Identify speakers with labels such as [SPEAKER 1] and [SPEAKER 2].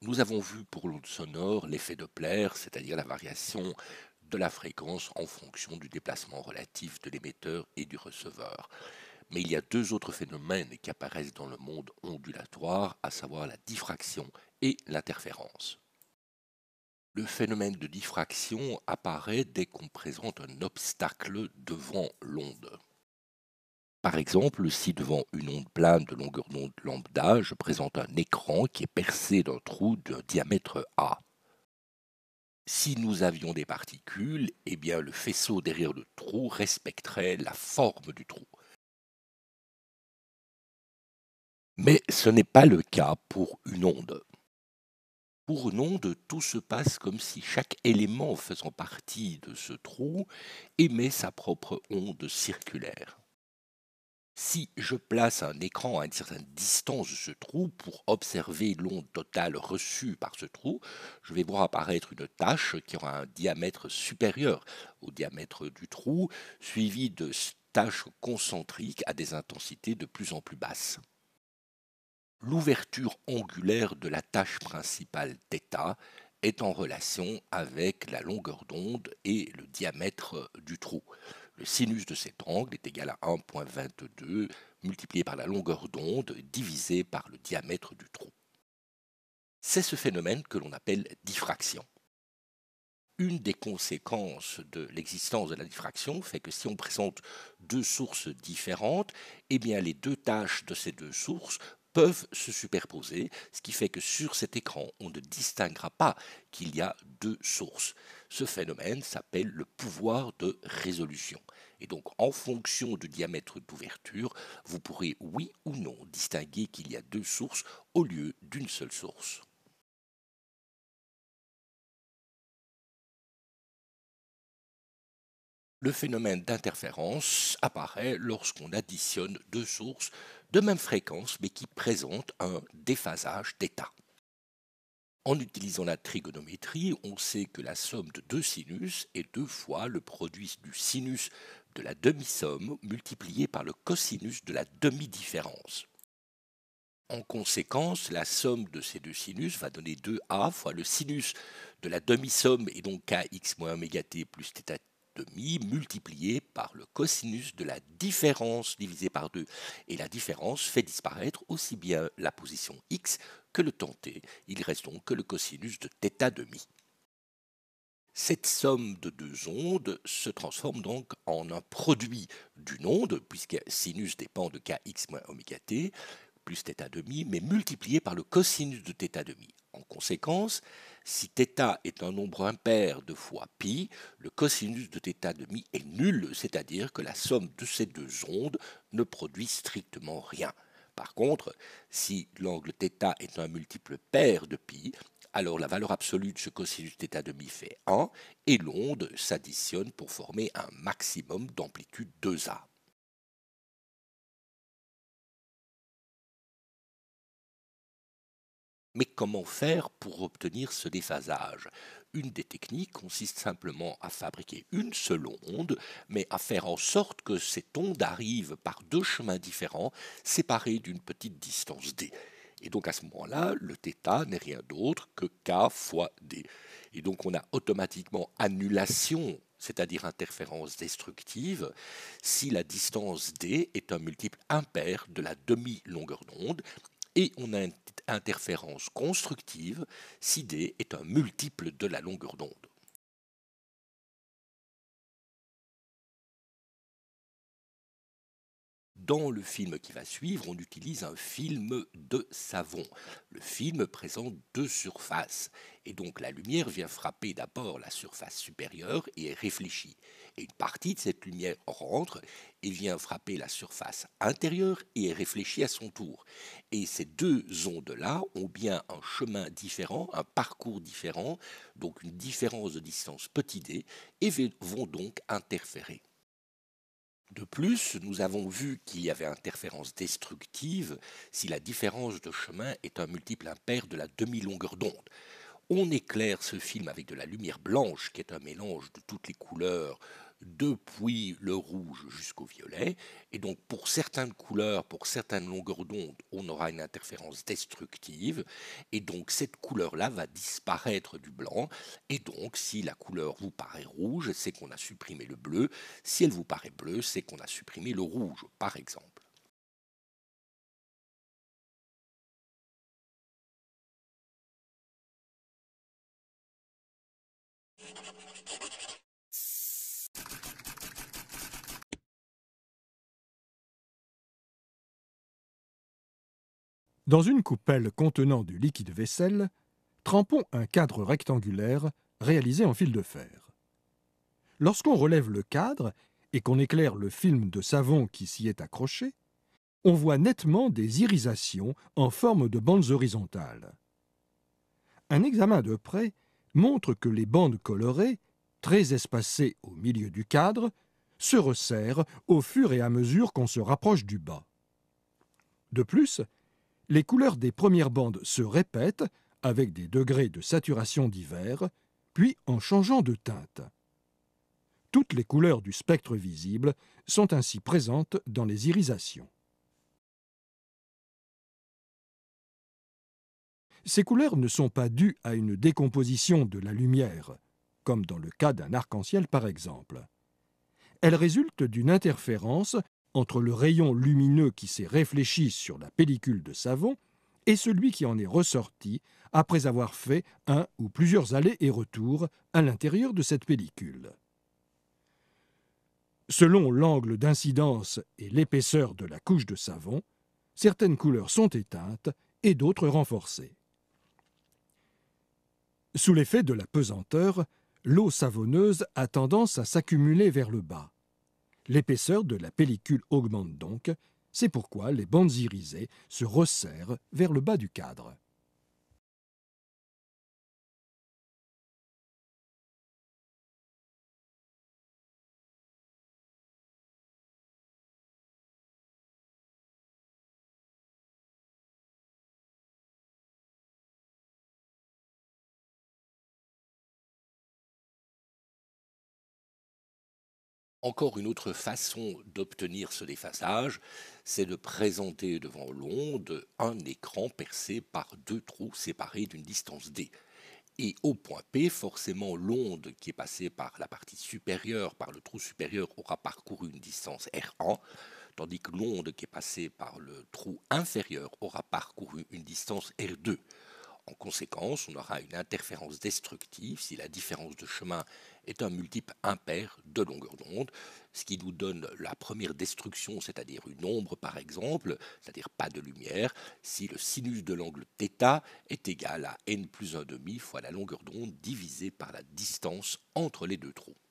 [SPEAKER 1] Nous avons vu pour l'onde sonore l'effet Doppler, c'est-à-dire la variation de la fréquence en fonction du déplacement relatif de l'émetteur et du receveur. Mais il y a deux autres phénomènes qui apparaissent dans le monde ondulatoire, à savoir la diffraction et l'interférence. Le phénomène de diffraction apparaît dès qu'on présente un obstacle devant l'onde. Par exemple, si devant une onde plane de longueur d'onde lambda, je présente un écran qui est percé d'un trou d'un diamètre A. Si nous avions des particules, eh bien le faisceau derrière le trou respecterait la forme du trou. Mais ce n'est pas le cas pour une onde. Pour une onde, tout se passe comme si chaque élément faisant partie de ce trou émet sa propre onde circulaire. Si je place un écran à une certaine distance de ce trou pour observer l'onde totale reçue par ce trou, je vais voir apparaître une tache qui aura un diamètre supérieur au diamètre du trou, suivie de taches concentriques à des intensités de plus en plus basses. L'ouverture angulaire de la tache principale θ est en relation avec la longueur d'onde et le diamètre du trou. Le sinus de cet angle est égal à 1,22 multiplié par la longueur d'onde divisé par le diamètre du trou. C'est ce phénomène que l'on appelle diffraction. Une des conséquences de l'existence de la diffraction fait que si on présente deux sources différentes, eh bien les deux tâches de ces deux sources peuvent se superposer, ce qui fait que sur cet écran, on ne distinguera pas qu'il y a deux sources. Ce phénomène s'appelle le pouvoir de résolution. Et donc, en fonction du diamètre d'ouverture, vous pourrez, oui ou non, distinguer qu'il y a deux sources au lieu d'une seule source. Le phénomène d'interférence apparaît lorsqu'on additionne deux sources de même fréquence mais qui présentent un déphasage θ. En utilisant la trigonométrie, on sait que la somme de deux sinus est deux fois le produit du sinus de la demi-somme multiplié par le cosinus de la demi-différence. En conséquence, la somme de ces deux sinus va donner 2a fois le sinus de la demi-somme et donc kx moins oméga t plus θ demi multiplié par le cosinus de la différence divisé par 2. Et la différence fait disparaître aussi bien la position x que le temps t. Il reste donc que le cosinus de θ demi. Cette somme de deux ondes se transforme donc en un produit d'une onde, puisque sinus dépend de kx moins oméga t, plus θ demi, mais multiplié par le cosinus de θ demi. En conséquence, si θ est un nombre impair de fois pi, le cosinus de θ demi est nul, c'est-à-dire que la somme de ces deux ondes ne produit strictement rien. Par contre, si l'angle θ est un multiple pair de pi, alors la valeur absolue de ce cosinus θ demi fait 1 et l'onde s'additionne pour former un maximum d'amplitude 2a. Mais comment faire pour obtenir ce déphasage? Une des techniques consiste simplement à fabriquer une seule onde, mais à faire en sorte que cette onde arrive par deux chemins différents, séparés d'une petite distance d. Et donc à ce moment-là, le θ n'est rien d'autre que k fois d. Et donc on a automatiquement annulation, c'est-à-dire interférence destructive, si la distance d est un multiple impair de la demi-longueur d'onde, et on a une interférence constructive si d est un multiple de la longueur d'onde. Dans le film qui va suivre, on utilise un film de savon. Le film présente deux surfaces, et donc la lumière vient frapper d'abord la surface supérieure et est réfléchie. Et une partie de cette lumière rentre et vient frapper la surface intérieure et est réfléchie à son tour. Et ces deux ondes-là ont bien un chemin différent, un parcours différent, donc une différence de distance petit d, et vont donc interférer. De plus, nous avons vu qu'il y avait interférence destructive si la différence de chemin est un multiple impair de la demi-longueur d'onde. On éclaire ce film avec de la lumière blanche, qui est un mélange de toutes les couleurs depuis le rouge jusqu'au violet. Et donc pour certaines couleurs, pour certaines longueurs d'onde, on aura une interférence destructive. Et donc cette couleur-là va disparaître du blanc. Et donc si la couleur vous paraît rouge, c'est qu'on a supprimé le bleu. Si elle vous paraît bleue, c'est qu'on a supprimé le rouge, par exemple.
[SPEAKER 2] Dans une coupelle contenant du liquide vaisselle, trempons un cadre rectangulaire réalisé en fil de fer. Lorsqu'on relève le cadre et qu'on éclaire le film de savon qui s'y est accroché, on voit nettement des irisations en forme de bandes horizontales. Un examen de près montre que les bandes colorées, très espacées au milieu du cadre, se resserrent au fur et à mesure qu'on se rapproche du bas. De plus, les couleurs des premières bandes se répètent avec des degrés de saturation divers, puis en changeant de teinte. Toutes les couleurs du spectre visible sont ainsi présentes dans les irisations. Ces couleurs ne sont pas dues à une décomposition de la lumière, comme dans le cas d'un arc-en-ciel par exemple. Elles résultent d'une interférence entre le rayon lumineux qui s'est réfléchi sur la pellicule de savon et celui qui en est ressorti après avoir fait un ou plusieurs allers et retours à l'intérieur de cette pellicule. Selon l'angle d'incidence et l'épaisseur de la couche de savon, certaines couleurs sont éteintes et d'autres renforcées. Sous l'effet de la pesanteur, l'eau savonneuse a tendance à s'accumuler vers le bas. L'épaisseur de la pellicule augmente donc, c'est pourquoi les bandes irisées se resserrent vers le bas du cadre.
[SPEAKER 1] Encore une autre façon d'obtenir ce déphasage, c'est de présenter devant l'onde un écran percé par deux trous séparés d'une distance d. Et au point P, forcément, l'onde qui est passée par la partie supérieure, par le trou supérieur, aura parcouru une distance R1, tandis que l'onde qui est passée par le trou inférieur aura parcouru une distance R2. En conséquence, on aura une interférence destructive si la différence de chemin est un multiple impair de longueur d'onde, ce qui nous donne la première destruction, c'est-à-dire une ombre par exemple, c'est-à-dire pas de lumière, si le sinus de l'angle θ est égal à n plus 1,5 fois la longueur d'onde divisée par la distance entre les deux trous.